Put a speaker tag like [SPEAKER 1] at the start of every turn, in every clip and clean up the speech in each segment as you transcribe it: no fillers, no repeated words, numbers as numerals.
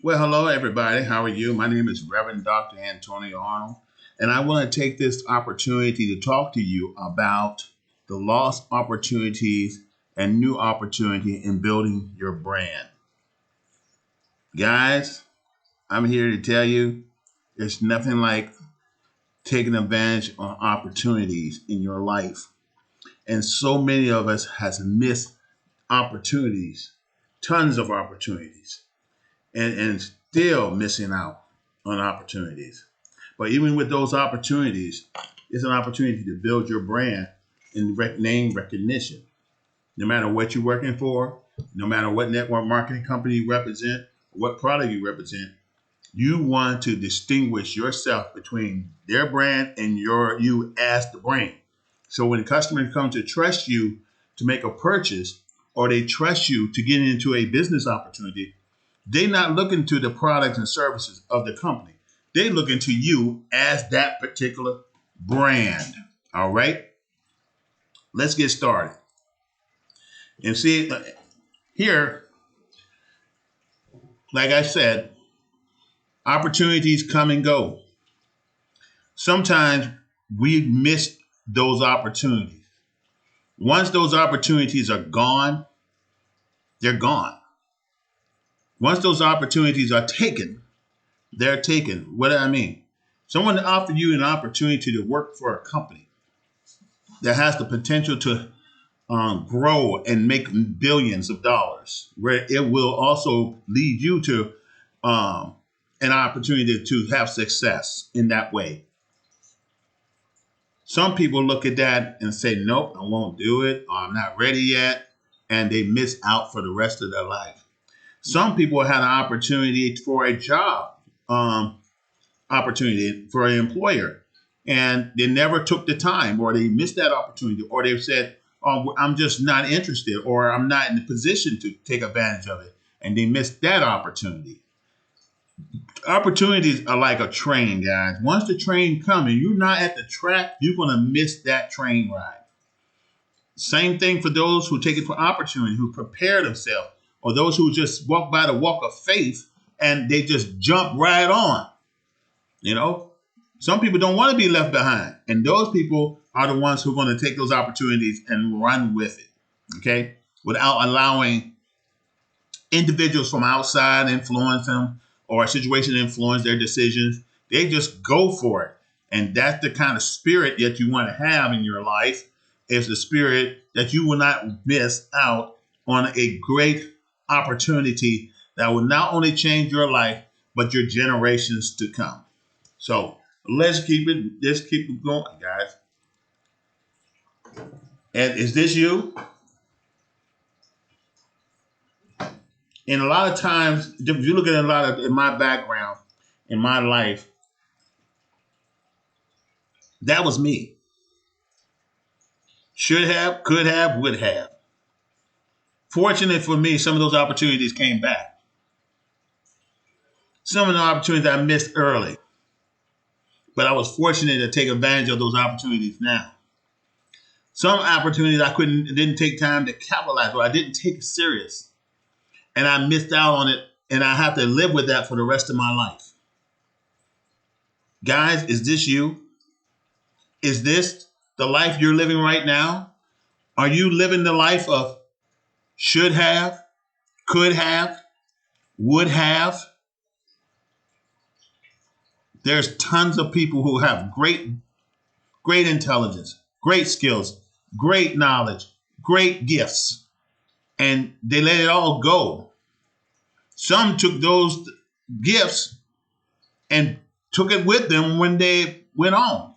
[SPEAKER 1] Well, hello, everybody. How are you? My name is Reverend Dr. Antonio Arnold, and I want to take this opportunity to talk to you about the lost opportunities and new opportunity in building your brand. Guys, I'm here to tell you there's nothing like taking advantage of opportunities in your life. And so many of us has missed opportunities, tons of opportunities, and still missing out on opportunities. But even with those opportunities, it's an opportunity to build your brand and name recognition. No matter what you're working for, no matter what network marketing company you represent, what product you represent, you want to distinguish yourself between their brand and you as the brand. So when customers come to trust you to make a purchase, or they trust you to get into a business opportunity, they're not looking to the products and services of the company. They looking to you as that particular brand. All right, let's get started. And see, here, like I said, opportunities come and go. Sometimes we miss those opportunities. Once those opportunities are gone, they're gone. Once those opportunities are taken, they're taken. What do I mean? Someone offered you an opportunity to work for a company that has the potential to grow and make billions of dollars, where it will also lead you to an opportunity to have success in that way. Some people look at that and say, nope, I won't do it, or I'm not ready yet, and they miss out for the rest of their life. Some people had an opportunity for a job, opportunity for an employer, and they never took the time, or they missed that opportunity, or they said, oh, I'm just not interested, or I'm not in the position to take advantage of it, and they missed that opportunity. Opportunities are like a train, guys. Once the train comes and you're not at the track, you're going to miss that train ride. Same thing for those who take it for opportunity, who prepare themselves, or those who just walk by the walk of faith and they just jump right on. You know, some people don't want to be left behind, and those people are the ones who are going to take those opportunities and run with it, okay, without allowing individuals from outside influence them, or a situation influence their decisions. They just go for it, and that's the kind of spirit that you want to have in your life. Is the spirit that you will not miss out on a great opportunity that will not only change your life but your generations to come. So let's keep it going, guys. And is this you? And a lot of times, if you look at a lot of in my background, in my life, that was me. Should have, could have, would have. Fortunate for me, some of those opportunities came back. Some of the opportunities I missed early, but I was fortunate to take advantage of those opportunities now. Some opportunities I didn't take time to capitalize, or I didn't take it serious, and I missed out on it, and I have to live with that for the rest of my life. Guys, is this you? Is this the life you're living right now? Are you living the life of should have, could have, would have? There's tons of people who have great intelligence, great skills, great knowledge, great gifts, and they let it all go. Some took those gifts and took it with them when they went on.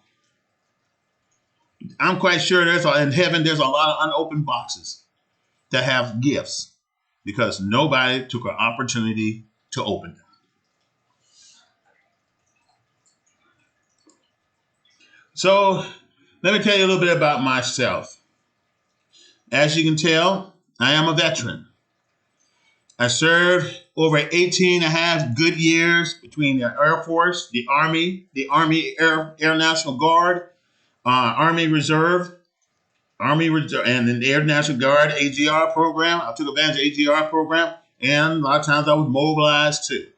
[SPEAKER 1] I'm quite sure in heaven there's a lot of unopened boxes that have gifts because nobody took an opportunity to open them. So let me tell you a little bit about myself. As you can tell, I am a veteran. I served over 18 and a half good years between the Air Force, the Army Air National Guard, Army Reserve, and the Air National Guard AGR program. I took advantage of AGR program, and a lot of times I was mobilized too.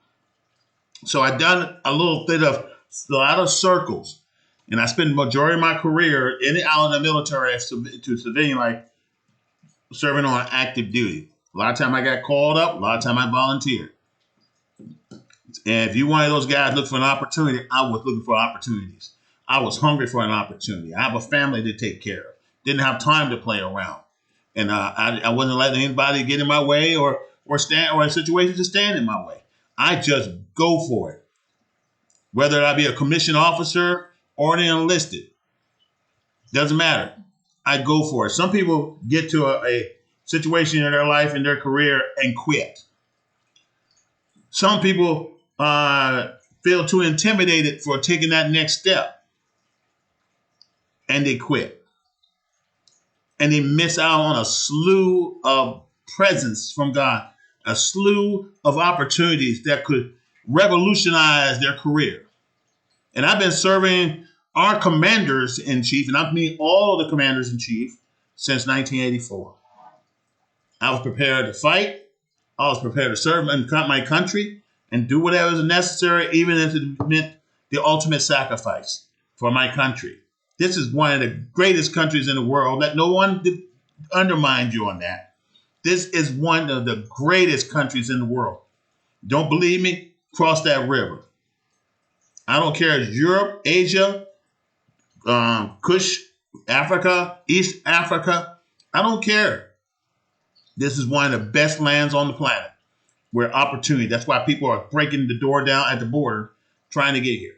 [SPEAKER 1] So I've done a lot of circles, and I spent the majority of my career in out in the military to civilian life, serving on active duty. A lot of time I got called up. A lot of time I volunteered. And if you one of those guys looking for an opportunity, I was looking for opportunities. I was hungry for an opportunity. I have a family to take care of. Didn't have time to play around, and I wasn't letting anybody get in my way or a situation to stand in my way. I just go for it, whether I be a commissioned officer or an enlisted. Doesn't matter. I go for it. Some people get to a situation in their life, in their career, and quit. Some people feel too intimidated for taking that next step, and they quit. And they miss out on a slew of presence from God, a slew of opportunities that could revolutionize their career. And I've been serving our commanders in chief, and I mean all the commanders in chief, since 1984. I was prepared to fight. I was prepared to serve my country and do whatever is necessary, even if it meant the ultimate sacrifice for my country. This is one of the greatest countries in the world. Let no one undermine you on that. This is one of the greatest countries in the world. Don't believe me? Cross that river. I don't care if it's Europe, Asia, Kush, Africa, East Africa. I don't care. This is one of the best lands on the planet where opportunity. That's why people are breaking the door down at the border trying to get here.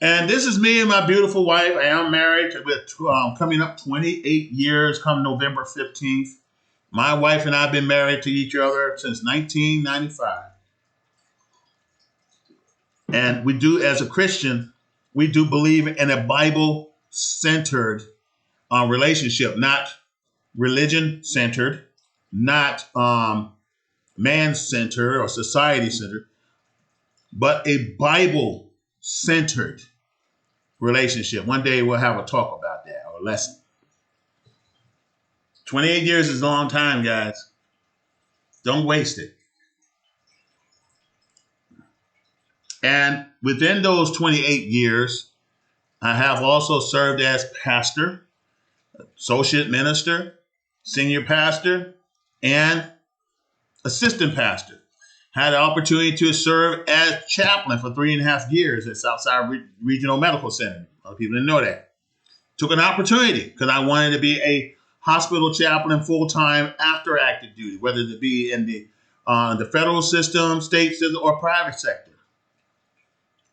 [SPEAKER 1] And this is me and my beautiful wife. I am married with coming up 28 years come November 15th. My wife and I have been married to each other since 1995. And we do, as a Christian, we do believe in a Bible-centered relationship, not religion-centered, not man-centered or society-centered, but a Bible-centered relationship. One day we'll have a talk about that or a lesson. 28 years is a long time, guys. Don't waste it. And within those 28 years, I have also served as pastor, associate minister, senior pastor, and assistant pastor. Had the opportunity to serve as chaplain for 3.5 years at Southside Regional Medical Center. A lot of people didn't know that. Took an opportunity because I wanted to be a hospital chaplain full-time after active duty, whether it be in the federal system, state system, or private sector.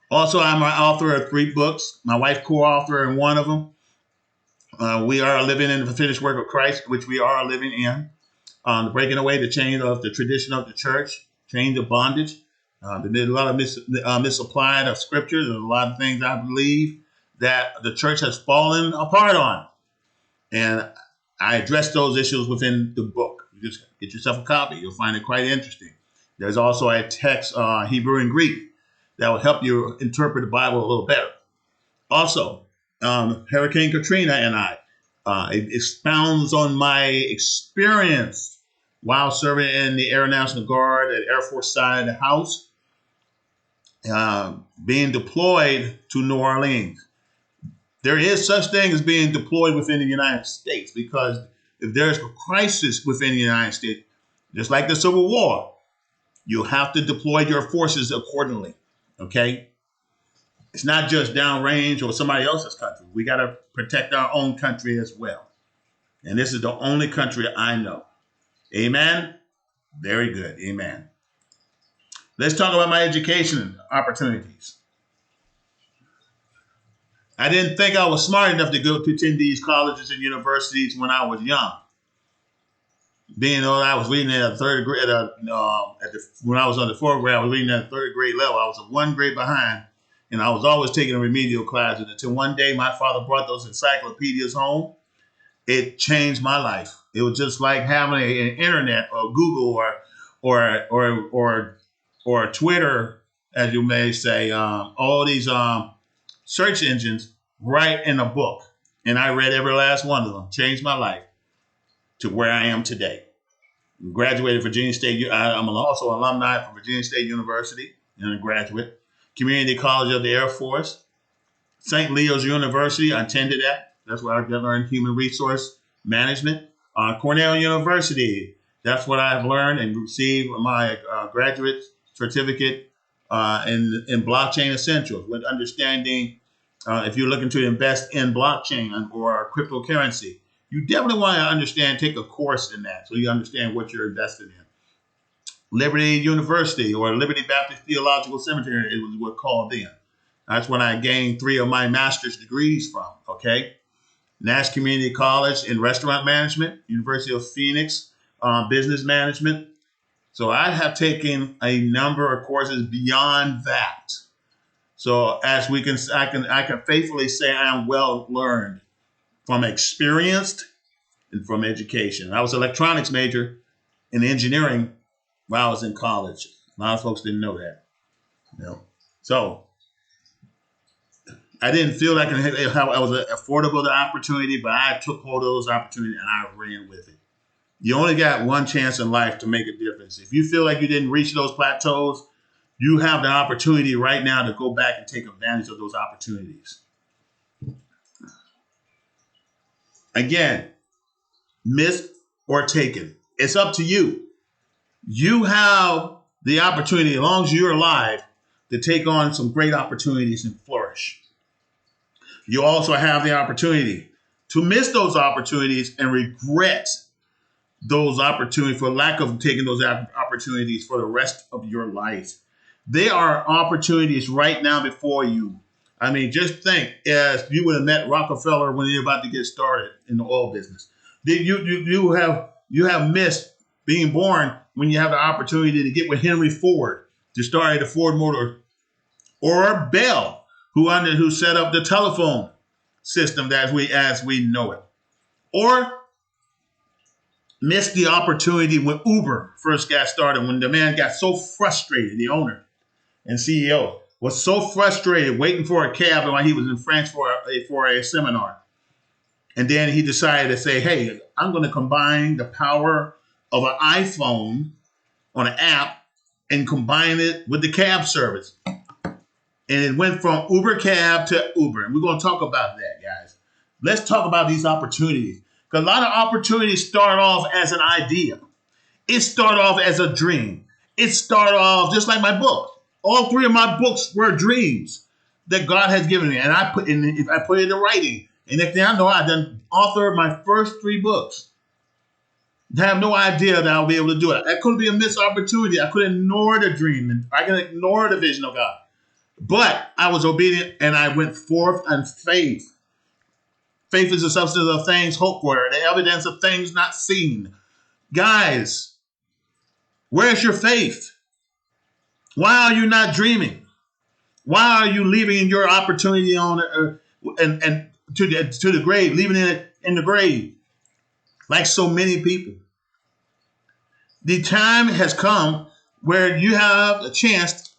[SPEAKER 1] Also, I'm an author of 3 books. My wife co-author in one of them. We are living in the finished work of Christ, which we are living in. Breaking away the chain of the tradition of the church, chain of bondage. There's a lot of misapplied of scriptures. There's a lot of things I believe that the church has fallen apart on. And I address those issues within the book. You just get yourself a copy. You'll find it quite interesting. There's also a text, Hebrew and Greek, that will help you interpret the Bible a little better. Also, Hurricane Katrina and I, it expounds on my experience while serving in the Air National Guard at Air Force side of the house, being deployed to New Orleans. There is such thing as being deployed within the United States, because if there's a crisis within the United States, just like the Civil War, you have to deploy your forces accordingly. Okay? It's not just downrange or somebody else's country. We got to protect our own country as well. And this is the only country I know. Amen? Very good. Amen. Let's talk about my education opportunities. I didn't think I was smart enough to go to attend these colleges and universities when I was young. Being though I was reading at a third grade, when I was on the 4th grade, I was reading at a 3rd grade level. I was 1 grade behind, and I was always taking remedial classes until one day my father brought those encyclopedias home. It changed my life. It was just like having an internet or Google or Twitter, as you may say, all these search engines right in a book. And I read every last one of them. Changed my life to where I am today. Graduated Virginia State. I'm also an alumni from Virginia State University and a graduate. Community College of the Air Force. St. Leo's University. I attended that. That's where I learned human resource management. Cornell University. That's what I've learned and received my graduate certificate in blockchain essentials with understanding. If you're looking to invest in blockchain or cryptocurrency, you definitely want to understand, take a course in that so you understand what you're investing in. Liberty University or Liberty Baptist Theological Seminary, it was what called then. That's when I gained 3 of my master's degrees from, okay? Nash Community College in restaurant management, University of Phoenix, business management. So I have taken a number of courses beyond that. So as I can faithfully say I am well learned from experienced and from education. I was an electronics major in engineering while I was in college. A lot of folks didn't know that. You know? So I didn't feel like I was affordable the opportunity, but I took hold of those opportunities and I ran with it. You only got one chance in life to make a difference. If you feel like you didn't reach those plateaus, you have the opportunity right now to go back and take advantage of those opportunities. Again, missed or taken. It's up to you. You have the opportunity, as long as you're alive, to take on some great opportunities and flourish. You also have the opportunity to miss those opportunities and regret those opportunities for lack of taking those opportunities for the rest of your life. There are opportunities right now before you. I mean, just think, as you would have met Rockefeller when you're about to get started in the oil business. You have missed being born when you have the opportunity to get with Henry Ford to start at the Ford Motor, or Bell, who set up the telephone system as we know it, or missed the opportunity when Uber first got started, when the man got so frustrated, the owner and CEO was so frustrated waiting for a cab while he was in France for a seminar. And then he decided to say, hey, I'm going to combine the power of an iPhone on an app and combine it with the cab service. And it went from Uber cab to Uber. And we're going to talk about that, guys. Let's talk about these opportunities. Because a lot of opportunities start off as an idea. It started off as a dream. It started off just like my book. All 3 of my books were dreams that God has given me. And I put it into writing. And next thing I know, I done authored my first 3 books. I have no idea that I'll be able to do it. That could be a missed opportunity. I could ignore the dream. I can ignore the vision of God. But I was obedient and I went forth in faith. Faith is the substance of things hoped for, the evidence of things not seen. Guys, where's your faith? Why are you not dreaming? Why are you leaving your opportunity on and to the grave, leaving it in the grave, like so many people? The time has come where you have a chance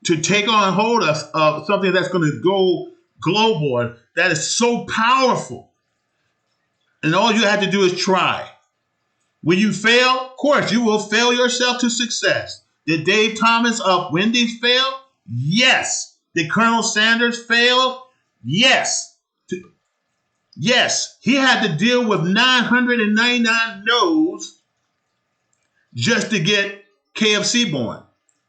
[SPEAKER 1] to take on hold of something that's going to go global, that is so powerful. And all you have to do is try. When you fail, of course, you will fail yourself to success. Did Dave Thomas of Wendy's fail? Yes. Did Colonel Sanders fail? Yes. Yes. He had to deal with 999 no's just to get KFC born.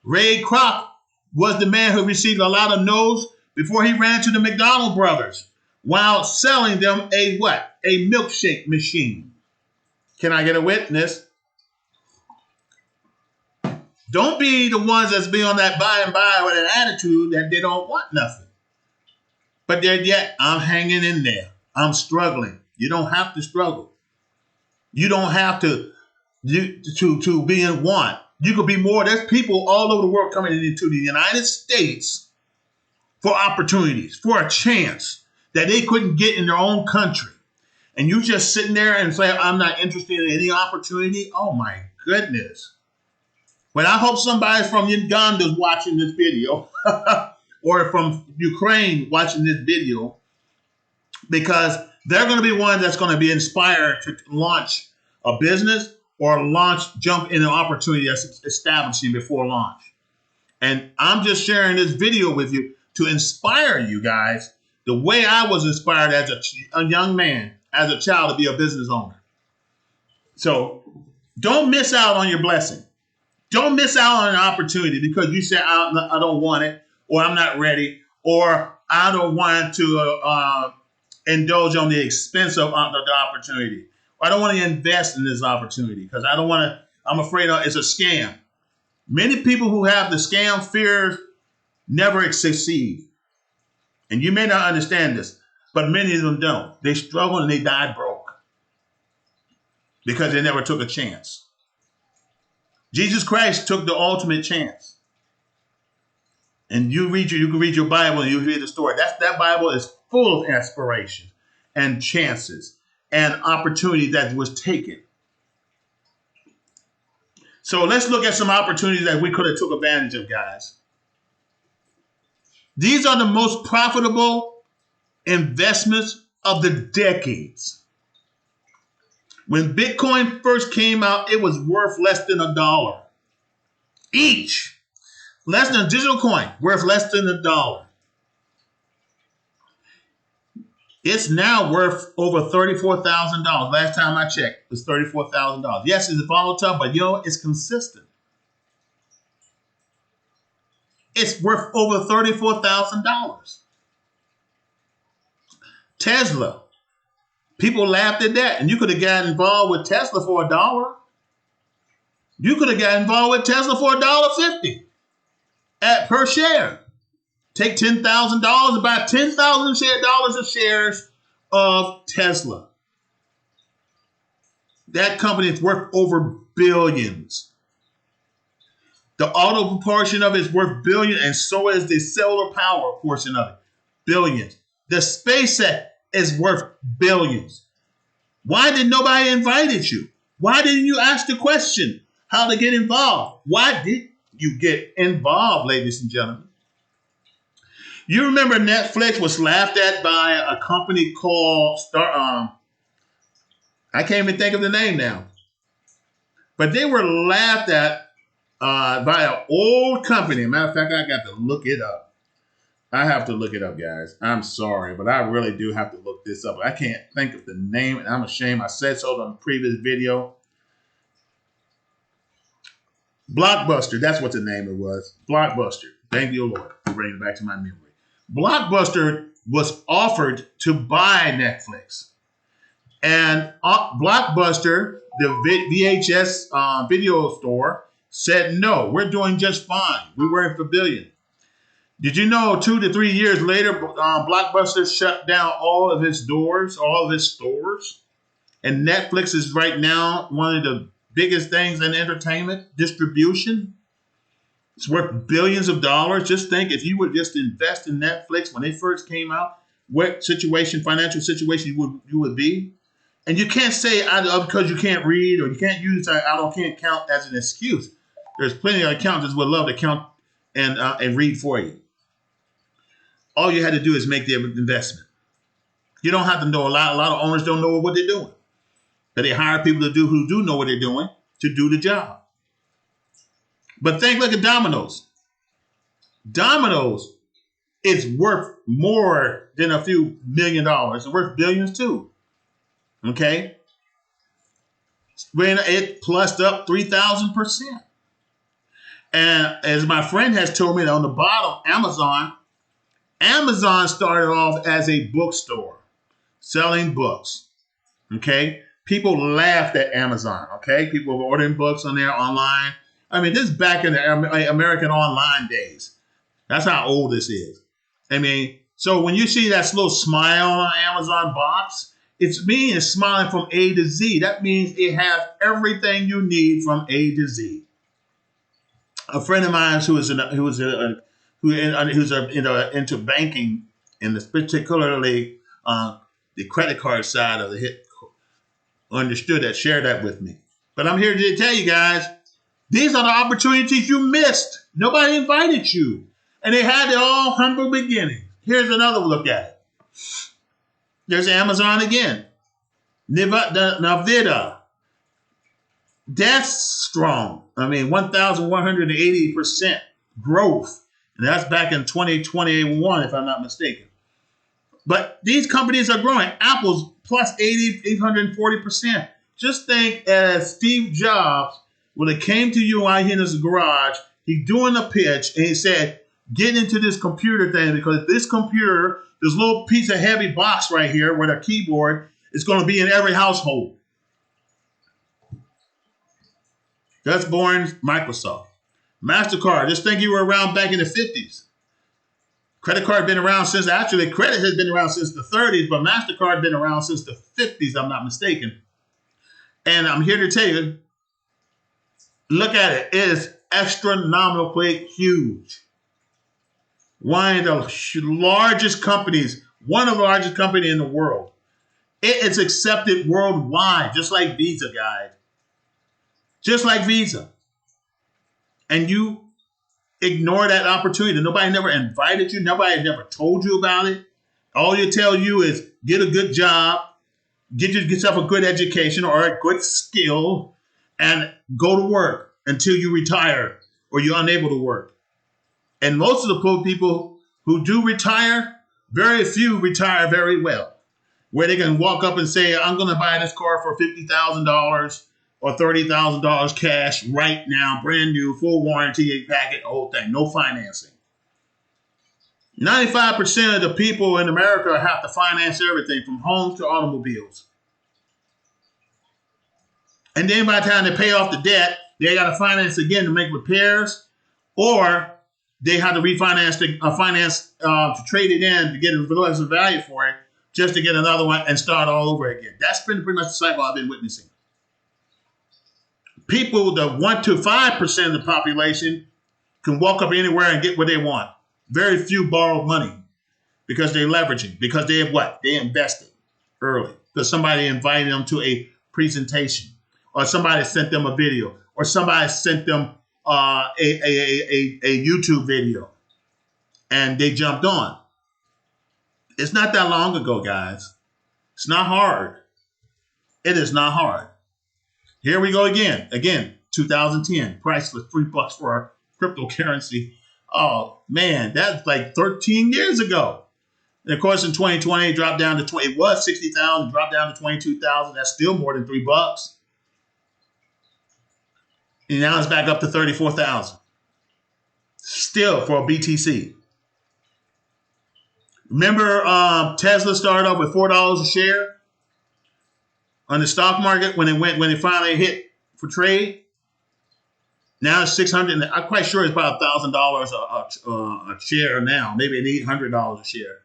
[SPEAKER 1] Ray Kroc was the man who received a lot of no's before he ran to the McDonald brothers while selling them a what? A milkshake machine. Can I get a witness? Don't be the ones that's be on that buy and buy with an attitude that they don't want nothing. But yet I'm hanging in there. I'm struggling. You don't have to struggle. You don't have to be in want. You could be more. There's people all over the world coming into the United States for opportunities, for a chance that they couldn't get in their own country. And you just sitting there and say, I'm not interested in any opportunity. Oh my goodness. But I hope somebody from Uganda is watching this video or from Ukraine watching this video, because they're going to be one that's going to be inspired to launch a business or jump in an opportunity that's establishing before launch. And I'm just sharing this video with you to inspire you guys the way I was inspired as a young man, as a child, to be a business owner. So don't miss out on your blessing. Don't miss out on an opportunity because you say, I don't want it, or I'm not ready, or I don't want to indulge on the expense of the opportunity. Or I don't want to invest in this opportunity because I'm afraid it's a scam. Many people who have the scam fears never succeed. And you may not understand this, but many of them don't. They struggle and they die broke because they never took a chance. Jesus Christ took the ultimate chance. And you can read your Bible and you read the story. That Bible is full of aspirations and chances and opportunity that was taken. So let's look at some opportunities that we could have took advantage of, guys. These are the most profitable investments of the decades. When Bitcoin first came out, it was worth less than $1 each. Less than a digital coin, worth less than $1. It's now worth over $34,000. Last time I checked, it was $34,000. Yes, it's volatile, but it's consistent. It's worth over $34,000. Tesla. People laughed at that, and you could have gotten involved with Tesla for $1. You could have gotten involved with Tesla for $1.50 per share. Take $10,000 and buy $10,000 of shares of Tesla. That company is worth over billions. The auto portion of it is worth billions, and so is the solar power portion of it. Billions. The SpaceX is worth billions. Why did nobody invite you? Why didn't you ask the question how to get involved? Why did you get involved, ladies and gentlemen? You remember Netflix was laughed at by a company called I can't even think of the name now. But they were laughed at by an old company. Matter of fact, I got to look it up. I have to look it up, guys. I'm sorry, but I really do have to look this up. I can't think of the name, and I'm ashamed. I said so on the previous video. Blockbuster, that's what the name it was. Blockbuster. Thank you, Lord, for bringing it back to my memory. Blockbuster was offered to buy Netflix. And Blockbuster, the VHS video store, said, no, we're doing just fine. We worth $1 billion. Did you know 2 to 3 years later, Blockbuster shut down all of its doors, all of its stores? And Netflix is right now one of the biggest things in entertainment distribution. It's worth billions of dollars. Just think if you would just invest in Netflix when they first came out, what financial situation you would be. And you can't say because you can't read or you can't use can't count as an excuse. There's plenty of accountants would love to count and read for you. All you had to do is make the investment. You don't have to know a lot. A lot of owners don't know what they're doing. But they hire people who do know what they're doing to do the job. But look at Domino's. Domino's is worth more than a few $1 million. It's worth billions too. Okay? When it plussed up 3,000%. And as my friend has told me on the bottom, Amazon started off as a bookstore selling books. Okay? People laughed at Amazon. Okay? People were ordering books on there online. I mean, this is back in the American Online days. That's how old this is. I mean, so when you see that little smile on Amazon box, it's smiling from A to Z. That means it has everything you need from A to Z. A friend of mine who's into banking, and particularly the credit card side of the hit, shared that with me. But I'm here to tell you guys, these are the opportunities you missed. Nobody invited you. And they had their all humble beginning. Here's another look at it. There's Amazon again. Nvidia. That's strong. I mean, 1,180% growth. And that's back in 2021, if I'm not mistaken. But these companies are growing. Apple's plus 840%. Just think as Steve Jobs, when it came to you out here in his garage, he doing a pitch and he said, get into this computer thing because this computer, this little piece of heavy box right here with a keyboard, is going to be in every household. That's born Microsoft. MasterCard, just think you were around back in the 50s. Credit card been around since, actually, credit has been around since the 30s, but MasterCard been around since the 50s, I'm not mistaken. And I'm here to tell you, look at it. It is astronomically huge. One of the largest companies, one of the largest companies in the world. It is accepted worldwide, just like Visa, guys. Just like Visa. And you ignore that opportunity. Nobody never invited you. Nobody never told you about it. All you tell you is get a good job, get yourself a good education or a good skill, and go to work until you retire or you're unable to work. And most of the people who do retire, very few retire very well, where they can walk up and say, I'm going to buy this car for $50,000 or $30,000 cash right now, brand new, full warranty, packet, the whole thing, no financing. 95% of the people in America have to finance everything from homes to automobiles. And then by the time they pay off the debt, they got to finance again to make repairs, or they have to refinance to trade it in to get a less value for it, just to get another one and start all over again. That's been pretty much the cycle I've been witnessing. People, the 1 to 5% of the population, can walk up anywhere and get what they want. Very few borrow money because they're leveraging, because they have what? They invested early because somebody invited them to a presentation, or somebody sent them a video, or somebody sent them a YouTube video, and they jumped on. It's not that long ago, guys. It's not hard. It is not hard. Here we go again. Again, 2010. Price was $3 for our cryptocurrency. Oh, man, that's like 13 years ago. And of course, in 2020, it dropped down to 20. It was 60,000, dropped down to 22,000. That's still more than $3. And now it's back up to 34,000. Still for a BTC. Remember, Tesla started off with $4 a share on the stock market when it finally hit for trade. Now it's 600. I'm quite sure it's about $1,000 a share now, maybe $800 a share.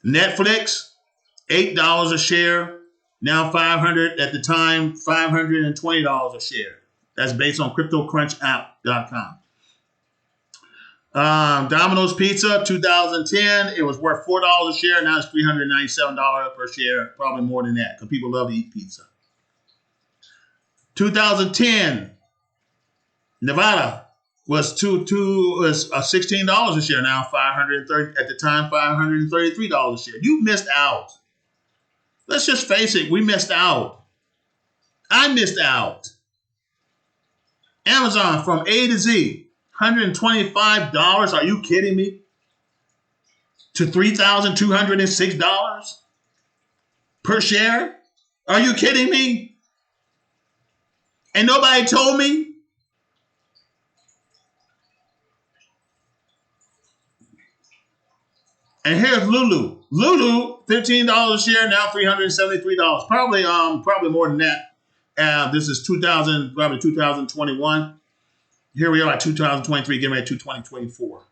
[SPEAKER 1] Netflix, $8 a share. Now 500 at the time, $520 a share. That's based on CryptoCrunchApp.com. Domino's Pizza, 2010, it was worth $4 a share. Now it's $397 per share, probably more than that, because people love to eat pizza. 2010, Nevada was $16 a share. Now $530 at the time, $533 a share. You missed out. Let's just face it, we missed out. I missed out. Amazon from A to Z. $125? Are you kidding me? To $3,206 per share? Are you kidding me? And nobody told me? And here's Lulu. Lulu, $15 a share, now $373. Probably more than that. This is 2021. Here we are at 2023, getting ready to 2024.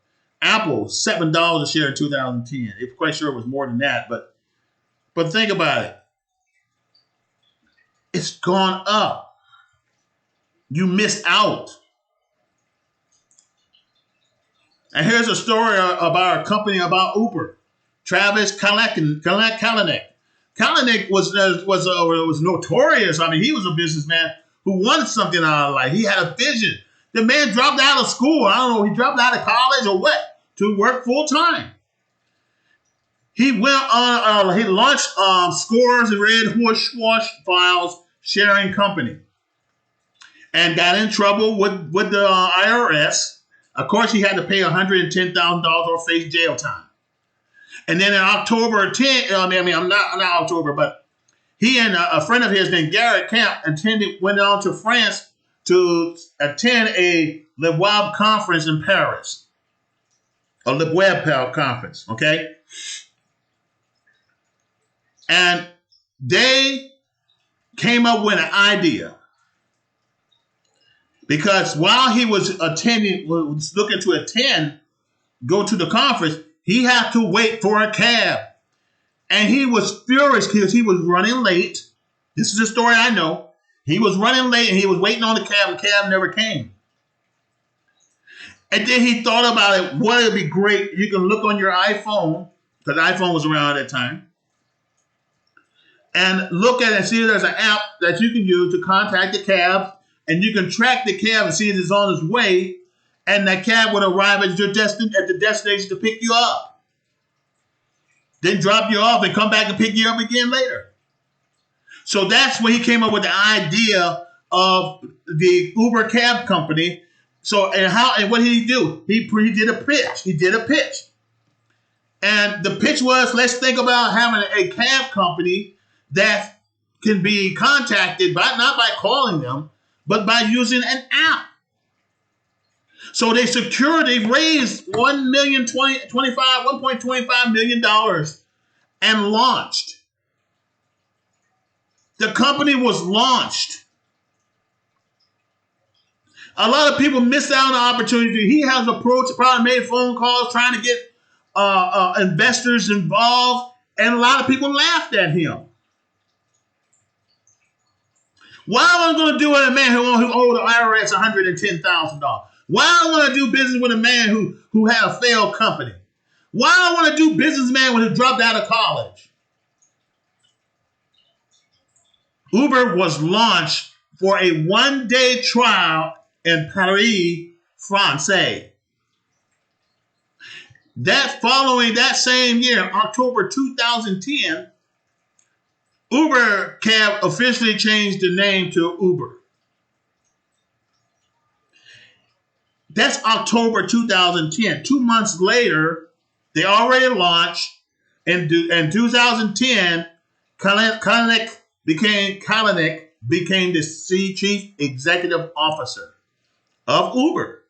[SPEAKER 1] Apple, $7 a share in 2010. I'm quite sure it was more than that, but think about it. It's gone up. You missed out. And here's a story about a company about Uber. Travis Kalanick. Kalanick was notorious. I mean, he was a businessman who wanted something out of life. He had a vision. The man dropped out of school. I don't know, he dropped out of college or what, to work full time. He went on. He launched scores of red horse wash files sharing company and got in trouble with the IRS. Of course, he had to pay $110,000 or face jail time. And then in October 10, I'm not October, but he and a friend of his named Garrett Camp went on to France to attend a Le Web conference in Paris. A Le Web conference, okay? And they came up with an idea. Because while he was looking to go to the conference, he had to wait for a cab. And he was furious because he was running late. This is a story I know. He was running late and he was waiting on the cab. The cab never came. And then he thought about it. What would be great? You can look on your iPhone, because iPhone was around at that time, and look at it and see if there's an app that you can use to contact the cab. And you can track the cab and see if it's on its way. And that cab would arrive at the destination to pick you up. Then drop you off and come back and pick you up again later. So that's when he came up with the idea of the Uber cab company. So and what did he do? He did a pitch. And the pitch was, let's think about having a cab company that can be contacted not by calling them, but by using an app. So they raised $1.25 million and launched. The company was launched. A lot of people missed out on the opportunity. He has approached, probably made phone calls trying to get investors involved, and a lot of people laughed at him. Why am I going to do with a man who owed the IRS $110,000? Why do I want to do business with a man who had a failed company? Why do I want to do business with a man who dropped out of college? Uber was launched for a one-day trial in Paris, France. Following that same year, October 2010, Uber Cab officially changed the name to Uber. That's October 2010. 2 months later, they already launched. In 2010, Kalanick became the chief executive officer of Uber.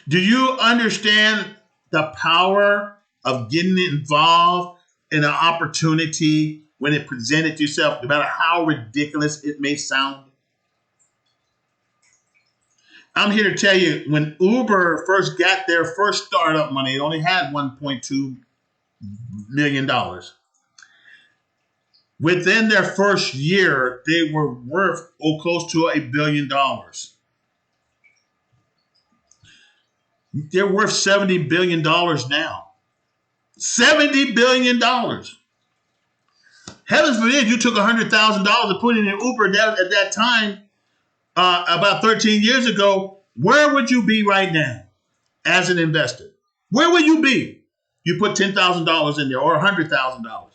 [SPEAKER 1] Do you understand the power of getting involved in an opportunity when it presented yourself, no matter how ridiculous it may sound? I'm here to tell you, when Uber first got their first startup money, it only had $1.2 million. Within their first year, they were worth close to $1 billion. They're worth $70 billion now. $70 billion. Heavens forbid you took $100,000 and put it in Uber at that time, about 13 years ago. Where would you be right now as an investor? Where would you be? You put $10,000 in there or $100,000.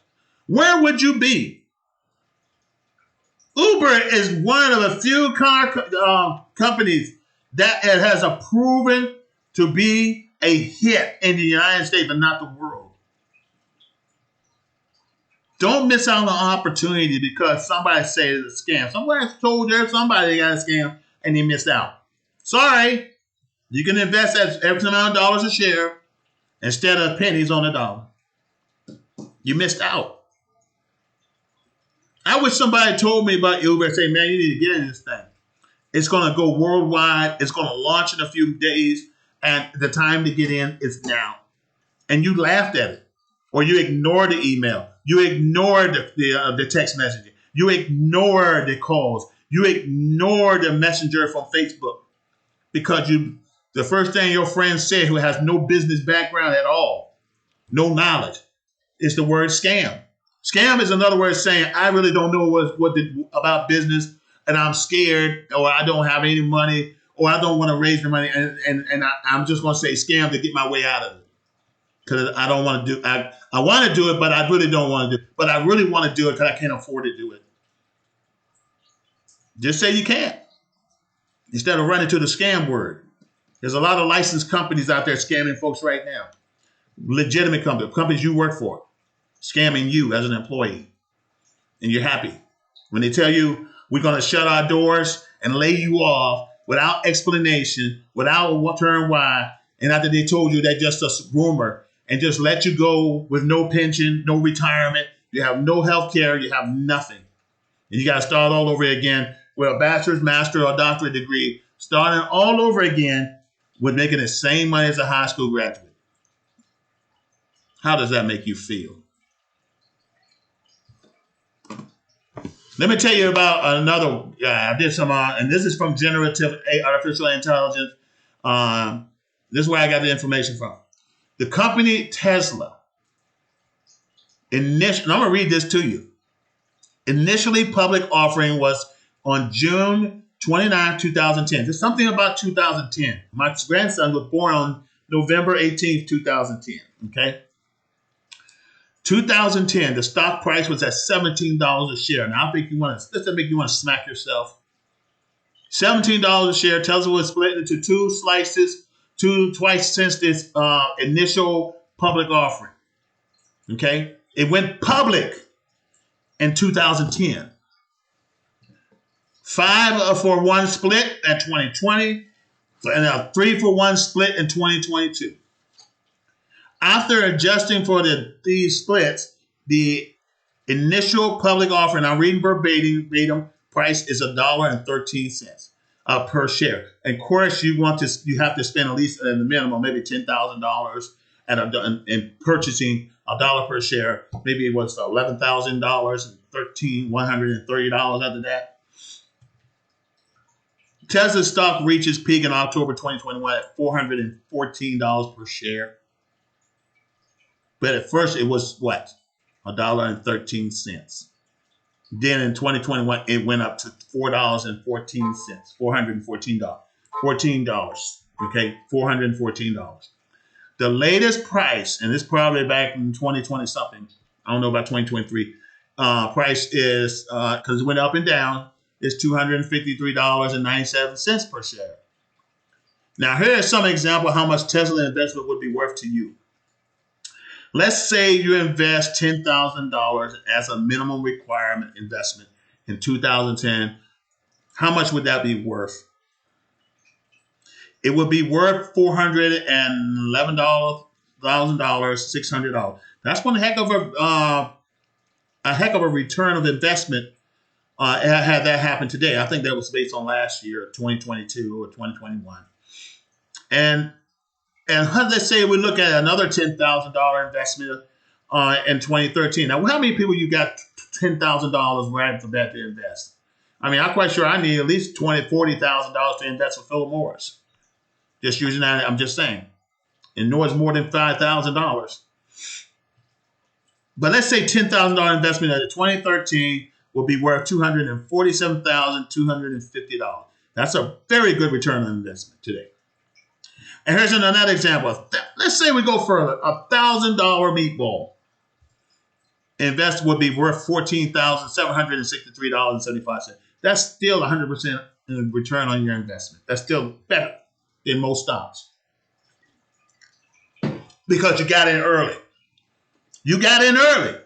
[SPEAKER 1] Where would you be? Uber is one of the few car companies that has a proven to be a hit in the United States, but not the world. Don't miss out on the opportunity because somebody said it's a scam. Somebody told you somebody got a scam and they missed out. Sorry, you can invest at every amount of dollars a share instead of pennies on a dollar. You missed out. I wish somebody told me about Uber and say, man, you need to get in this thing. It's going to go worldwide. It's going to launch in a few days. And the time to get in is now. And you laughed at it. Or you ignored the email. You ignored the text messaging. You ignored the calls. You ignored the messenger from Facebook. Because the first thing your friend said, who has no business background at all, no knowledge, is the word scam. Scam is another word saying, I really don't know about business, and I'm scared, or I don't have any money, or I don't want to raise the money, and I'm just going to say scam to get my way out of it. because I don't want to do. I want to do it, but I really don't want to do it. But I really want to do it because I can't afford to do it. Just say you can't instead of running to the scam word. There's a lot of licensed companies out there scamming folks right now. Legitimate companies you work for, scamming you as an employee, and you're happy when they tell you we're going to shut our doors and lay you off without explanation, without term why, and after they told you that's just a rumor, and just let you go with no pension, no retirement, you have no health care, you have nothing. And you got to start all over again with a bachelor's, master, or doctorate degree, starting all over again with making the same money as a high school graduate. How does that make you feel? Let me tell you about another guy. I did some, and this is from generative artificial intelligence. This is where I got the information from. The company Tesla, I'm going to read this to you. Initially, public offering was on June 29, 2010. There's something about 2010. My grandson was born on November 18, 2010. Okay. 2010, the stock price was at $17 a share. Now I think let's make you want to smack yourself. $17 a share. Tesla was split into two slices, twice since its initial public offering. Okay, it went public in 2010. 5-for-1 split at 2020, and a 3-for-1 split in 2022. After adjusting for these splits, the initial public offering, I'm reading verbatim, price is $1.13 per share. And of course, you have to spend at least at the minimum, maybe $10,000 in purchasing $1 per share. Maybe it was $11,000 and $130 after that. Tesla stock reaches peak in October 2021 at $414 per share. But at first it was what? $1.13. Then in 2021, it went up to $4.14. $414. $14. Okay, $414. The latest price, and this is probably back in 2020 something. I don't know about 2023. Price is because it went up and down. Is $253.97 per share. Now here are some examples of how much Tesla investment would be worth to you. Let's say you invest $10,000 as a minimum requirement investment in 2010. How much would that be worth? It would be worth $411,600. That's one heck of a return of investment. Had that happened today. I think that was based on last year, 2022 or 2021. And let's say we look at another $10,000 investment in 2013. Now, how many people you got $10,000 right off the bat to invest? I mean, I'm quite sure I need at least $20,000, $40,000 to invest with Philip Morris. Just using that, I'm just saying. And no, it's more than $5,000. But let's say $10,000 investment in 2013 will be worth $247,250. That's a very good return on investment today. And here's another example. Let's say we go further. $1,000 meatball invest would be worth $14,763.75. That's still 100% return on your investment. That's still better than most stocks because you got in early. You got in early.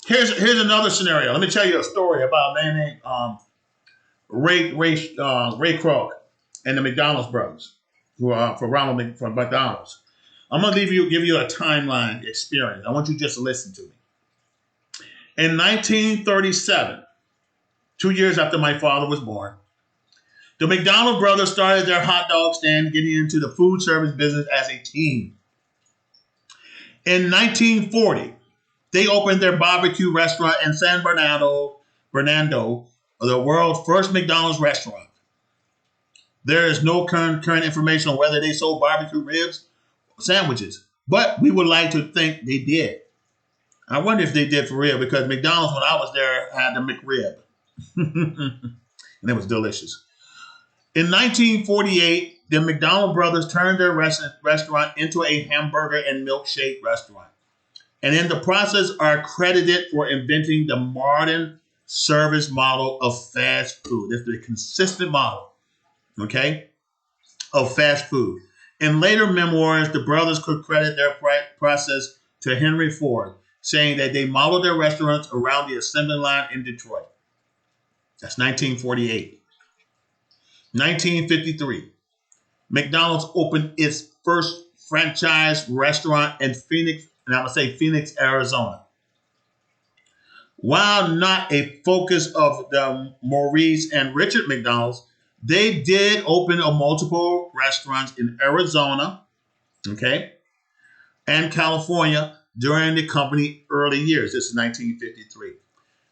[SPEAKER 1] Here's another scenario. Let me tell you a story about a man named Ray Kroc and the McDonald's brothers, for McDonald's. I'm going to give you a timeline experience. I want you just to listen to me. In 1937, 2 years after my father was born, the McDonald brothers started their hot dog stand, getting into the food service business as a team. In 1940, they opened their barbecue restaurant in San Bernardino, the world's first McDonald's restaurant. There is no current information on whether they sold barbecue ribs or sandwiches, but we would like to think they did. I wonder if they did for real, because McDonald's, when I was there, had the McRib. And it was delicious. In 1948, the McDonald brothers turned their restaurant into a hamburger and milkshake restaurant, and in the process are credited for inventing the modern service model of fast food. It's the consistent model, okay, of fast food. In later memoirs, the brothers could credit their process to Henry Ford, saying that they modeled their restaurants around the assembly line in Detroit. That's 1948. 1953, McDonald's opened its first franchise restaurant in Phoenix, and I'm going to say Phoenix, Arizona. While not a focus of the Maurice and Richard McDonald's, they did open a multiple restaurants in Arizona, okay, and California during the company's early years. This is 1953.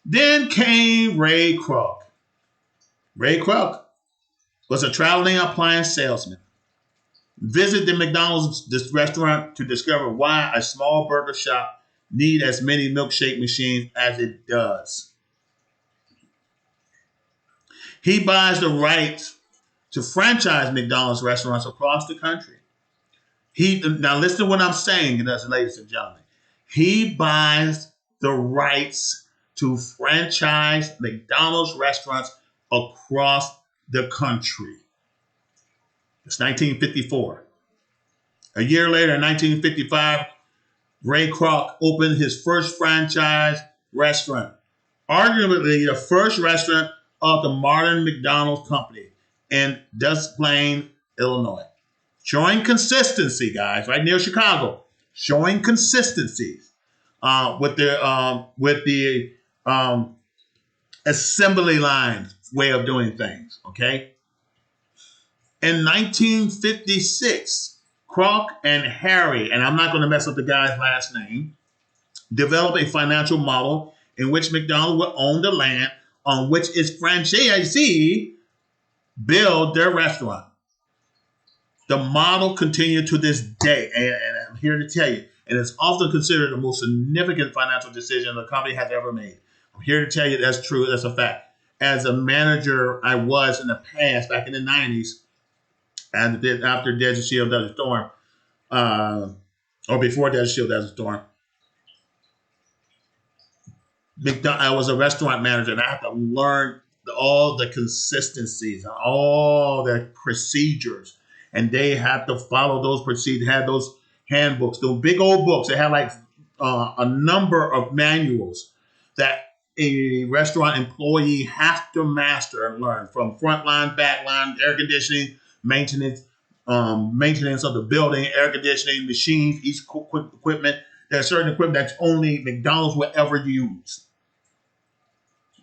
[SPEAKER 1] Then came Ray Kroc. Ray Kroc was a traveling appliance salesman. Visit the McDonald's restaurant to discover why a small burger shop need as many milkshake machines as it does. He buys the rights to franchise McDonald's restaurants across the country. Now listen to what I'm saying, ladies and gentlemen. He buys the rights to franchise McDonald's restaurants across the country. It's 1954. A year later, in 1955, Ray Kroc opened his first franchise restaurant, arguably the first restaurant of the modern McDonald's company in Des Plaines, Illinois. Showing consistency, guys, right near Chicago. Showing consistency with the assembly line way of doing things. Okay. In 1956, Kroc and Harry, and I'm not going to mess up the guy's last name, developed a financial model in which McDonald's would own the land on which its franchisee build their restaurant. The model continued to this day, and I'm here to tell you, and it's often considered the most significant financial decision the company has ever made. I'm here to tell you that's true, that's a fact. As a manager I was in the past, back in the 90s, and after Desert Shield, Desert Storm, or before Desert Shield, Desert Storm, I was a restaurant manager, and I had to learn all the consistencies, all the procedures, and they had to follow those procedures. Had those handbooks, those big old books. They had like a number of manuals that a restaurant employee has to master and learn, from front line, back line, air conditioning, maintenance of the building, air conditioning, machines, each equipment. There's certain equipment that's only McDonald's will ever use.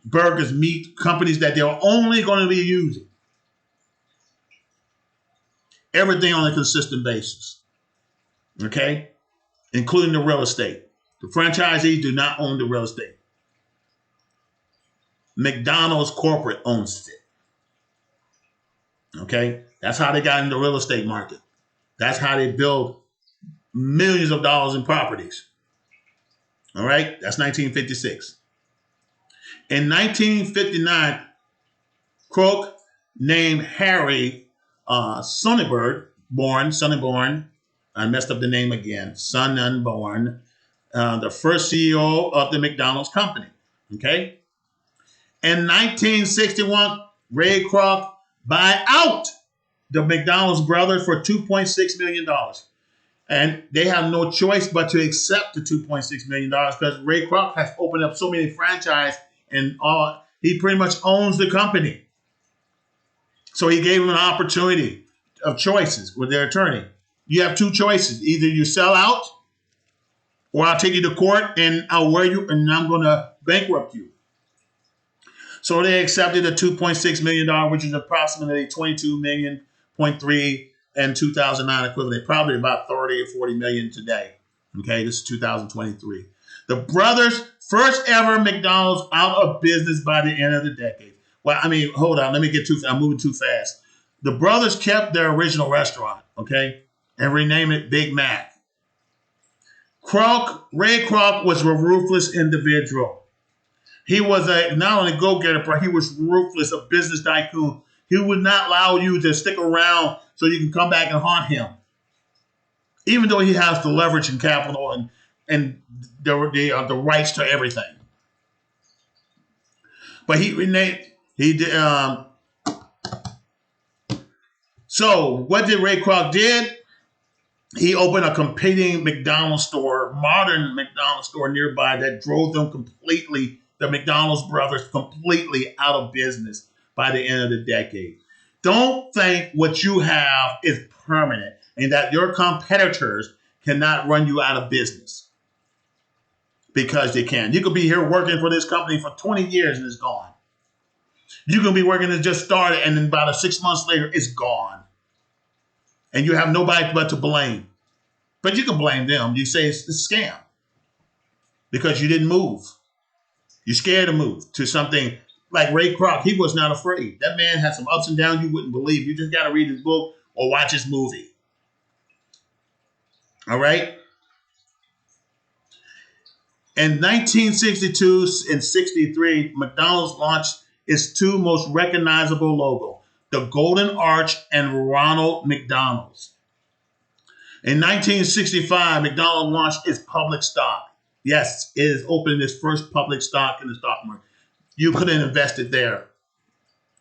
[SPEAKER 1] Burgers, meat, companies that they're only going to be using. Everything on a consistent basis. Okay? Including the real estate. The franchisees do not own the real estate. McDonald's corporate owns it. Okay? That's how they got in the real estate market. That's how they build millions of dollars in properties. All right? That's 1956. In 1959, Kroc named Harry Sonnenborn, I messed up the name again, Sonnenborn, the first CEO of the McDonald's company. Okay? In 1961, Ray Kroc buy out the McDonald's brothers for $2.6 million. And they have no choice but to accept the $2.6 million because Ray Kroc has opened up so many franchises and he pretty much owns the company. So he gave them an opportunity of choices with their attorney. You have two choices. Either you sell out or I'll take you to court and I'll wear you and I'm going to bankrupt you. So they accepted the $2.6 million, which is approximately $22.3 million in 2009 equivalent, probably about 30 or 40 million today. Okay, this is 2023. The brothers' first ever McDonald's out of business by the end of the decade. Well, I mean, hold on, I'm moving too fast. The brothers kept their original restaurant, okay, and renamed it Big Mac. Ray Kroc was a ruthless individual. He was not only a go-getter, but he was ruthless, a business tycoon. He would not allow you to stick around so you can come back and haunt him, even though he has the leverage and capital and the rights to everything. But he did. So what did Ray Kroc did? He opened a competing McDonald's store, modern McDonald's store nearby that drove them completely, the McDonald's brothers, completely out of business by the end of the decade. Don't think what you have is permanent and that your competitors cannot run you out of business because they can. You could be here working for this company for 20 years and it's gone. You can be working and just started and then about 6 months later, it's gone. And you have nobody but to blame. But you can blame them. You say it's a scam because you didn't move. You're scared to move to something like Ray Kroc. He was not afraid. That man had some ups and downs you wouldn't believe. You just got to read his book or watch his movie. All right? In 1962 and 63, McDonald's launched its two most recognizable logos, the Golden Arch and Ronald McDonald's. In 1965, McDonald's launched its public stock. Yes, it is opening its first public stock in the stock market. You could have invested there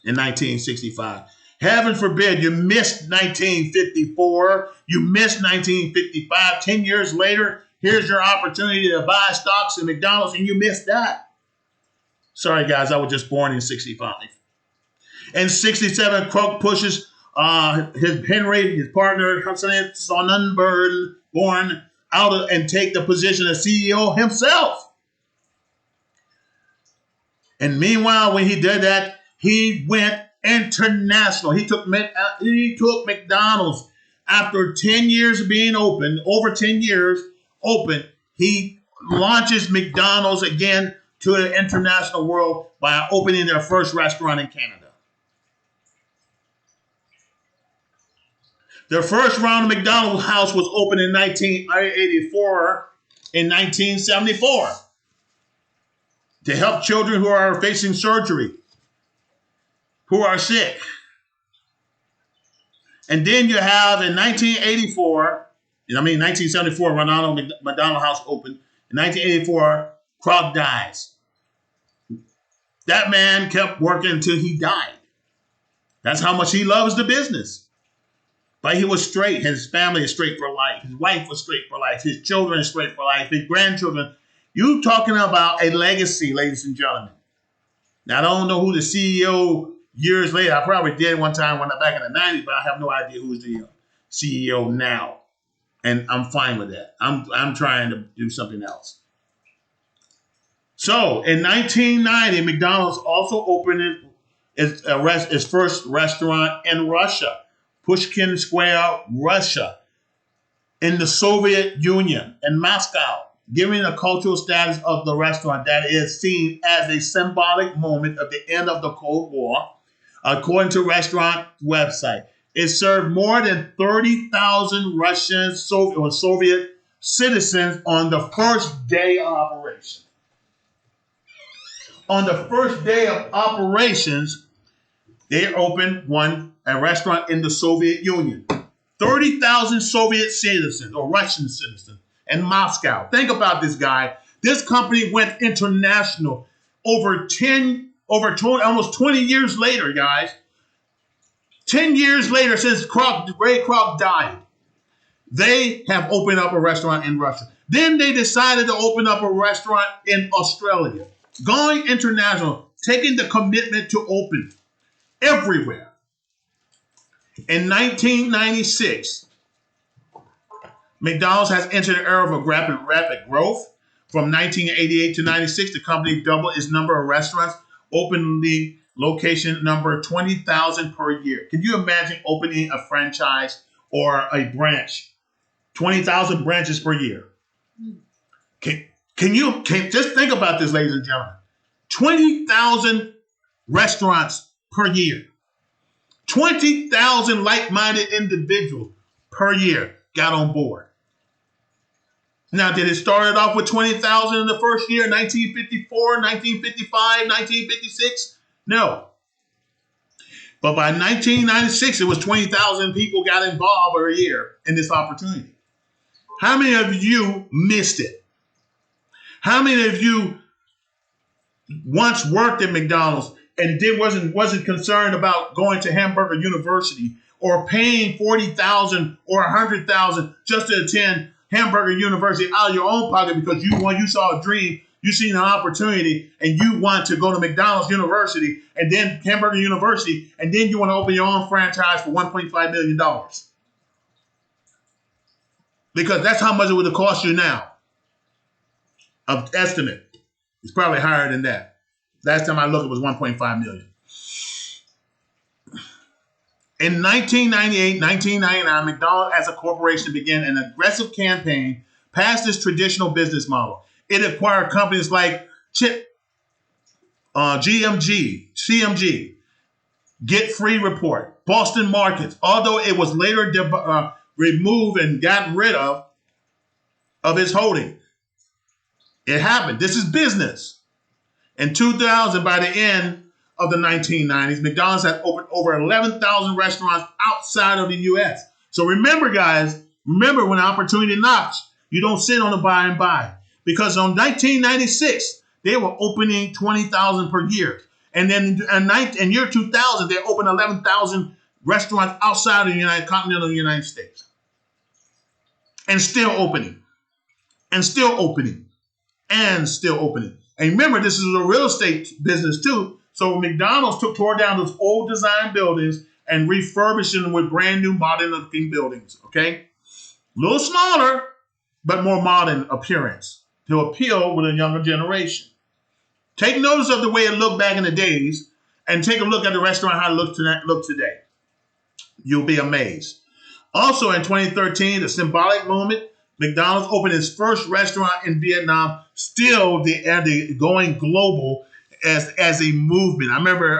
[SPEAKER 1] in 1965. Heaven forbid you missed 1954. You missed 1955. 10 years later, here's your opportunity to buy stocks in McDonald's, and you missed that. Sorry, guys, I was just born in 65. In 67, Kroc pushes his Henry, his partner, Sonnenborn, out and take the position of CEO himself. And meanwhile, when he did that, he went international. He took McDonald's after 10 years of being open, over 10 years open. He launches McDonald's again to the international world by opening their first restaurant in Canada. Their first round of McDonald's house was opened in 1984, in 1974, to help children who are facing surgery, who are sick. And then you have in 1974, Ronald McDonald House opened. In 1984, Kroc dies. That man kept working until he died. That's how much he loves the business. But he was straight. His family is straight for life. His wife was straight for life. His children are straight for life. His grandchildren. You talking about a legacy, ladies and gentlemen. Now, I don't know who the CEO years later. I probably did one time when I'm back in the 90s, but I have no idea who's the CEO now. And I'm fine with that. I'm trying to do something else. So, in 1990, McDonald's also opened its first restaurant in Russia. Pushkin Square, Russia, in the Soviet Union, in Moscow, giving the cultural status of the restaurant that is seen as a symbolic moment of the end of the Cold War, according to restaurant website. It served more than 30,000 Russian or Soviet citizens on the first day of operation. On the first day of operations, they opened a restaurant in the Soviet Union. 30,000 Soviet citizens or Russian citizens in Moscow. Think about this guy. This company went international almost 20 years later, guys. 10 years later, since Ray Kroc died, they have opened up a restaurant in Russia. Then they decided to open up a restaurant in Australia. Going international, taking the commitment to open everywhere. In 1996, McDonald's has entered an era of rapid growth. From 1988 to 96, the company doubled its number of restaurants, opening location number 20,000 per year. Can you imagine opening a franchise or a branch? 20,000 branches per year. Can you just think about this, ladies and gentlemen? 20,000 restaurants per year. 20,000 like-minded individuals per year got on board. Now, did it start off with 20,000 in the first year, 1954, 1955, 1956? No. But by 1996, it was 20,000 people got involved per year in this opportunity. How many of you missed it? How many of you once worked at McDonald's and wasn't concerned about going to Hamburger University or paying 40,000 or 100,000 just to attend Hamburger University out of your own pocket because you saw a dream, you seen an opportunity, and you want to go to McDonald's University and then Hamburger University, and then you want to open your own franchise for $1.5 million. Because that's how much it would have cost you now. Of estimate. It's probably higher than that. Last time I looked, it was $1.5 million. In 1998, 1999, McDonald's as a corporation began an aggressive campaign past its traditional business model. It acquired companies like CMG, Get Free Report, Boston Markets, although it was later removed and gotten rid of its holding. It happened. This is business. In 2000, by the end of the 1990s, McDonald's had opened over 11,000 restaurants outside of the U.S. So remember, guys, remember when opportunity knocks, you don't sit on a buy and buy. Because in 1996, they were opening 20,000 per year. And then in year 2000, they opened 11,000 restaurants outside of the continental United States. And still opening. And still opening. And still opening. And remember, this is a real estate business too. So McDonald's tore down those old design buildings and refurbished them with brand new modern looking buildings. Okay? A little smaller, but more modern appearance to appeal with a younger generation. Take notice of the way it looked back in the days and take a look at the restaurant, how it looks today. You'll be amazed. Also in 2013, the symbolic moment, McDonald's opened its first restaurant in Vietnam, still going global as a movement. I remember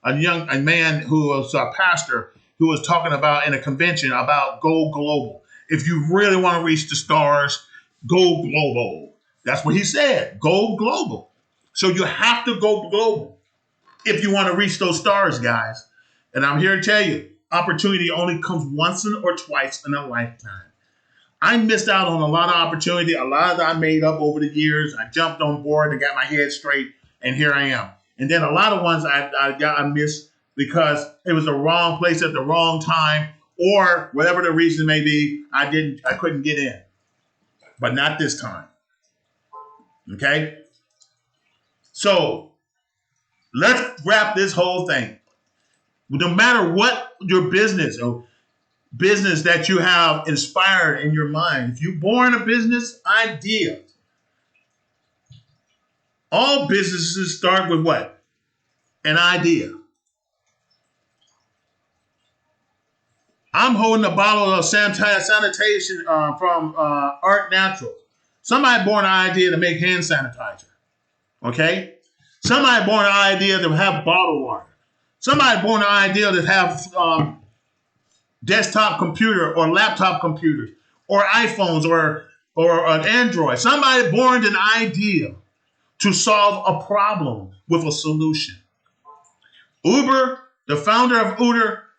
[SPEAKER 1] a man who was a pastor who was talking about in a convention about go global. If you really want to reach the stars, go global. That's what he said. Go global. So you have to go global if you want to reach those stars, guys. And I'm here to tell you, opportunity only comes once or twice in a lifetime. I missed out on a lot of opportunity. A lot of that I made up over the years. I jumped on board and got my head straight, and here I am. And then a lot of ones I missed because it was the wrong place at the wrong time, or whatever the reason may be, I couldn't get in. But not this time. Okay? So let's wrap this whole thing. No matter what your business or business that you have inspired in your mind, if you're born a business idea, all businesses start with what? An idea. I'm holding a bottle of sanitation from Art Natural. Somebody born an idea to make hand sanitizer. Okay? Somebody born an idea to have bottled water. Somebody born an idea to have desktop computer or laptop computers or iPhones or an Android. Somebody born an idea to solve a problem with a solution. Uber, the founder of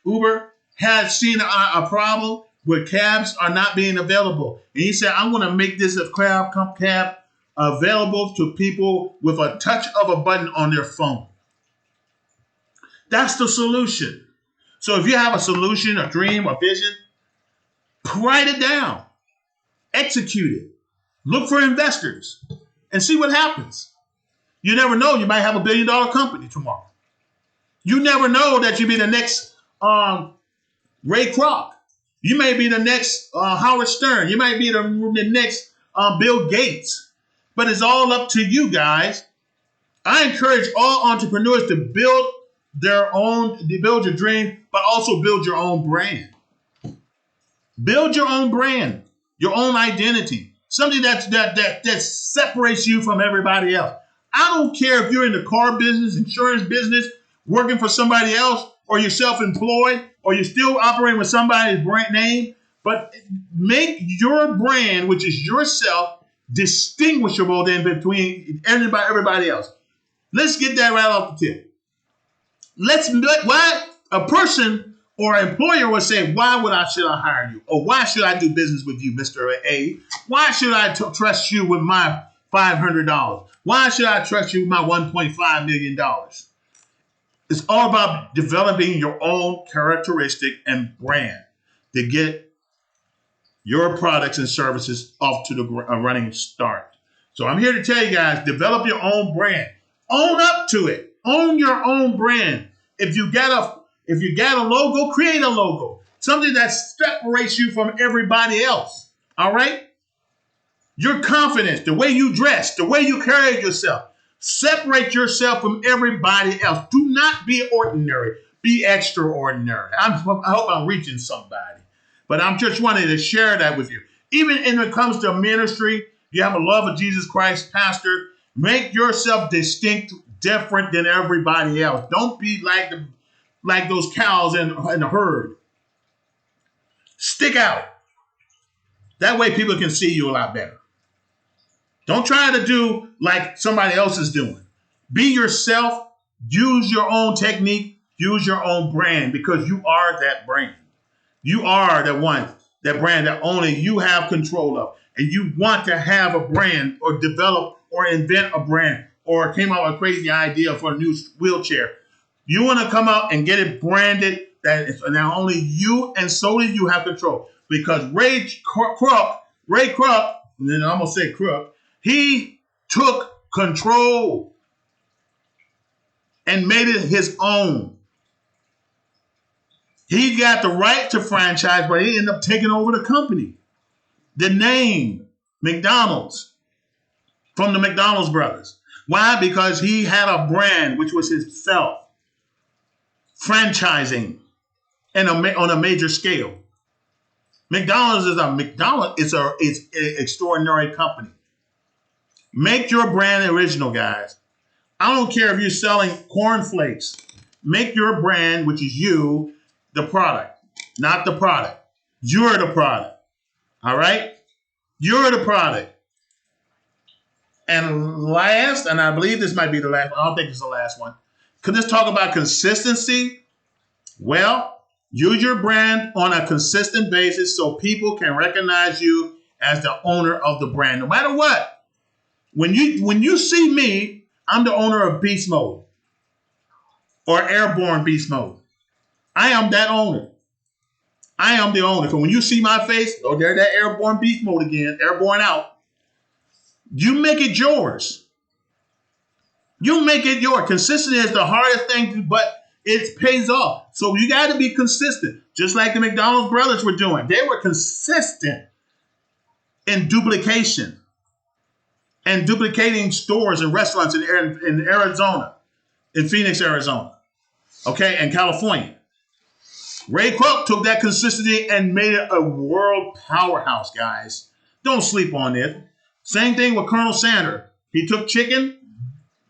[SPEAKER 1] Uber had seen a problem where cabs are not being available. And he said, I'm going to make this a cab available to people with a touch of a button on their phone. That's the solution. So if you have a solution, a dream, a vision, write it down. Execute it. Look for investors and see what happens. You never know. You might have $1 billion company tomorrow. You never know that you'll be the next Ray Kroc. You may be the next Howard Stern. You might be the next Bill Gates. But it's all up to you guys. I encourage all entrepreneurs to build your dream, but also build your own brand. Build your own brand, your own identity, something that separates you from everybody else. I don't care if you're in the car business, insurance business, working for somebody else, or you're self-employed, or you're still operating with somebody's brand name, but make your brand, which is yourself, distinguishable than between everybody else. Let's get that right off the tip. Why a person or employer would say, should I hire you? Or why should I do business with you, Mr. A? Why should I trust you with my $500? Why should I trust you with my $1.5 million? It's all about developing your own characteristic and brand to get your products and services off to the running start. So I'm here to tell you guys, develop your own brand. Own up to it. Own your own brand. If you got a logo, create a logo. Something that separates you from everybody else. All right? Your confidence, the way you dress, the way you carry yourself. Separate yourself from everybody else. Do not be ordinary. Be extraordinary. I hope I'm reaching somebody. But I'm just wanting to share that with you. Even when it comes to ministry, you have a love of Jesus Christ, pastor. Make yourself distinct, different than everybody else. Don't be like those cows in the herd. Stick out. That way people can see you a lot better. Don't try to do like somebody else is doing. Be yourself. Use your own technique. Use your own brand because you are that brand. You are that brand that only you have control of. And you want to have a brand or develop or invent a brand or came out with a crazy idea for a new wheelchair. You want to come out and get it branded that it's now only you and solely you have control. Because Ray Kroc, and then I almost said Crook, he took control and made it his own. He got the right to franchise, but he ended up taking over the company. The name, McDonald's, from the McDonald's brothers. Why? Because he had a brand, which was himself. Franchising on a major scale. McDonald's is an extraordinary company. Make your brand original, guys. I don't care if you're selling cornflakes. Make your brand, which is you, the product, not the product. You're the product. All right? You're the product. And last, and I believe this might be the last one. I don't think it's the last one. Could this talk about consistency? Well, use your brand on a consistent basis so people can recognize you as the owner of the brand, no matter what. When you see me, I'm the owner of Beast Mode or Airborne Beast Mode. I am that owner. I am the owner. So when you see my face, oh, there's that Airborne Beast Mode again, Airborne out. You make it yours. You make it yours. Consistency is the hardest thing, but it pays off. So you got to be consistent, just like the McDonald's brothers were doing. They were consistent in duplication and duplicating stores and restaurants in Arizona, in Phoenix, Arizona, okay, and California. Ray Kroc took that consistency and made it a world powerhouse, guys. Don't sleep on it. Same thing with Colonel Sanders. He took chicken,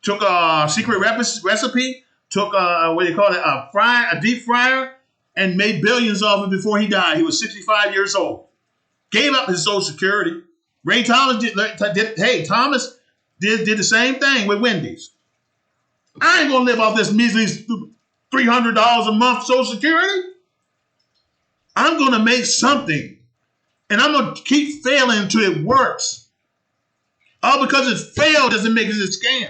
[SPEAKER 1] took a secret recipe, took a deep fryer, and made billions of it before he died. He was 65 years old. Gave up his Social Security. Ray Thomas did the same thing with Wendy's. I ain't gonna live off this measly $300 a month Social Security. I'm gonna make something, and I'm gonna keep failing until it works. All because it failed doesn't make it a scam.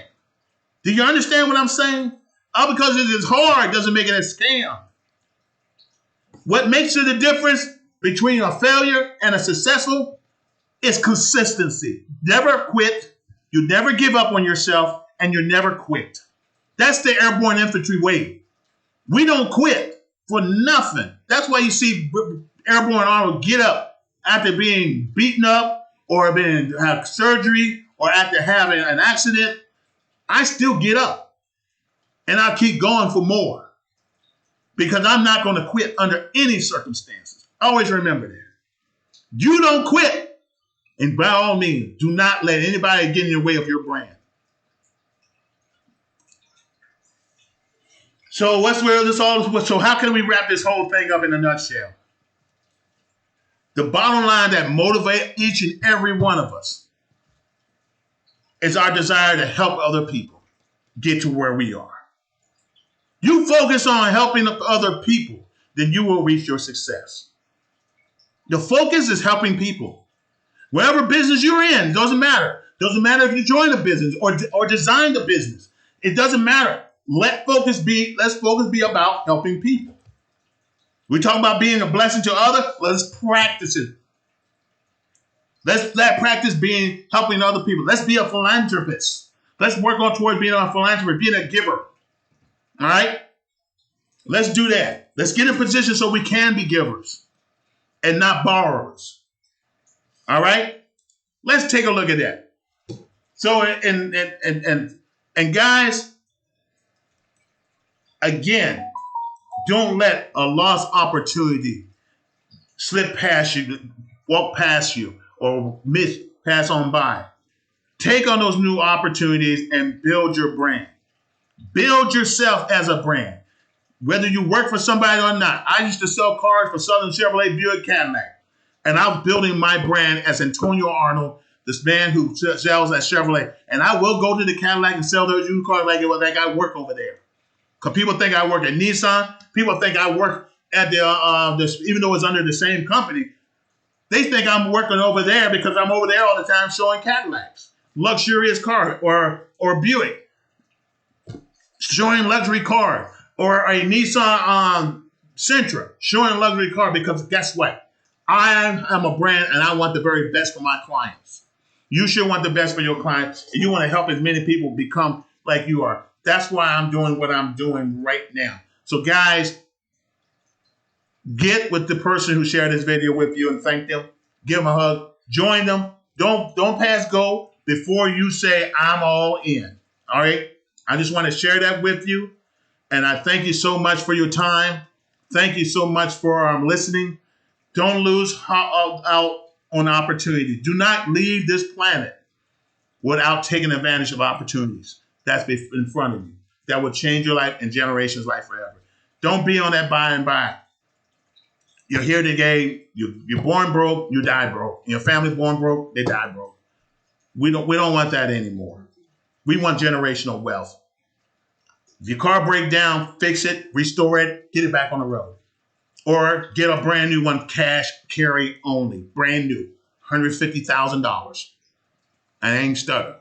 [SPEAKER 1] Do you understand what I'm saying? All because it is hard doesn't make it a scam. What makes it a difference between a failure and a successful is consistency. Never quit. You never give up on yourself, and you never quit. That's the Airborne Infantry way. We don't quit for nothing. That's why you see Airborne Arnold get up after being beaten up or have surgery or after having an accident. I still get up, and I'll keep going for more because I'm not going to quit under any circumstances. Always remember that. You don't quit. And by all means, do not let anybody get in your way of your brand. So so how can we wrap this whole thing up in a nutshell? The bottom line that motivates each and every one of us is our desire to help other people get to where we are. You focus on helping other people, then you will reach your success. The focus is helping people. Whatever business you're in, doesn't matter. Doesn't matter if you join a business or design the business. It doesn't matter. Let's focus be about helping people. We talk about being a blessing to others. Let's practice it. Let's practice being helping other people. Let's be a philanthropist. Let's work on towards being a philanthropist, being a giver. All right? Let's do that. Let's get in position so we can be givers and not borrowers. All right? Let's take a look at that. So, and guys, again, don't let a lost opportunity slip past you, walk past you, or pass on by. Take on those new opportunities and build your brand. Build yourself as a brand. Whether you work for somebody or not. I used to sell cars for Southern Chevrolet, Buick, Cadillac. And I was building my brand as Antonio Arnold, this man who sells at Chevrolet. And I will go to the Cadillac and sell those used cars like I work over there. Because people think I work at Nissan. People think I work at even though it's under the same company. They think I'm working over there because I'm over there all the time showing Cadillacs. Luxurious car or Buick. Showing luxury car. Or a Nissan Sentra. Showing luxury car because guess what? I am a brand and I want the very best for my clients. You should want the best for your clients. And you want to help as many people become like you are. That's why I'm doing what I'm doing right now. So guys, get with the person who shared this video with you and thank them. Give them a hug. Join them. Don't pass go before you say I'm all in. All right? I just want to share that with you. And I thank you so much for your time. Thank you so much for listening. Don't lose out on opportunities. Do not leave this planet without taking advantage of opportunities that's in front of you. That will change your life and generations' life forever. Don't be on that buy and buy. You're here today. You're born broke. You die broke. Your family's born broke. They die broke. We don't want that anymore. We want generational wealth. If your car breaks down, fix it, restore it, get it back on the road. Or get a brand new one, cash carry only. Brand new. $150,000. I ain't stutter.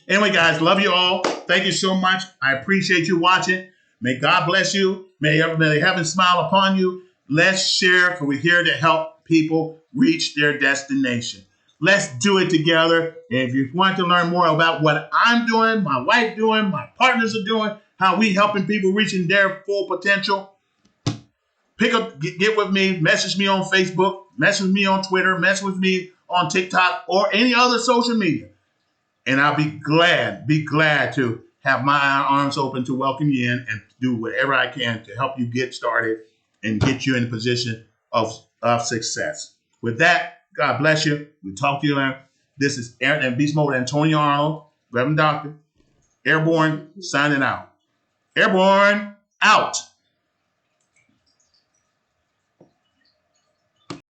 [SPEAKER 1] Anyway, guys, love you all. Thank you so much. I appreciate you watching. May God bless you. May heaven smile upon you. Let's share, because we're here to help people reach their destination. Let's do it together. And if you want to learn more about what I'm doing, my wife doing, my partners are doing, how we helping people reaching their full potential, get with me, message me on Facebook, message me on Twitter, message with me on TikTok or any other social media. And I'll be glad to have my arms open to welcome you in and do whatever I can to help you get started and get you in a position of success. With that, God bless you. We talk to you later. This is Aaron and Beast Mode Antonio Arnold, Reverend Doctor, Airborne, signing out. Airborne, out.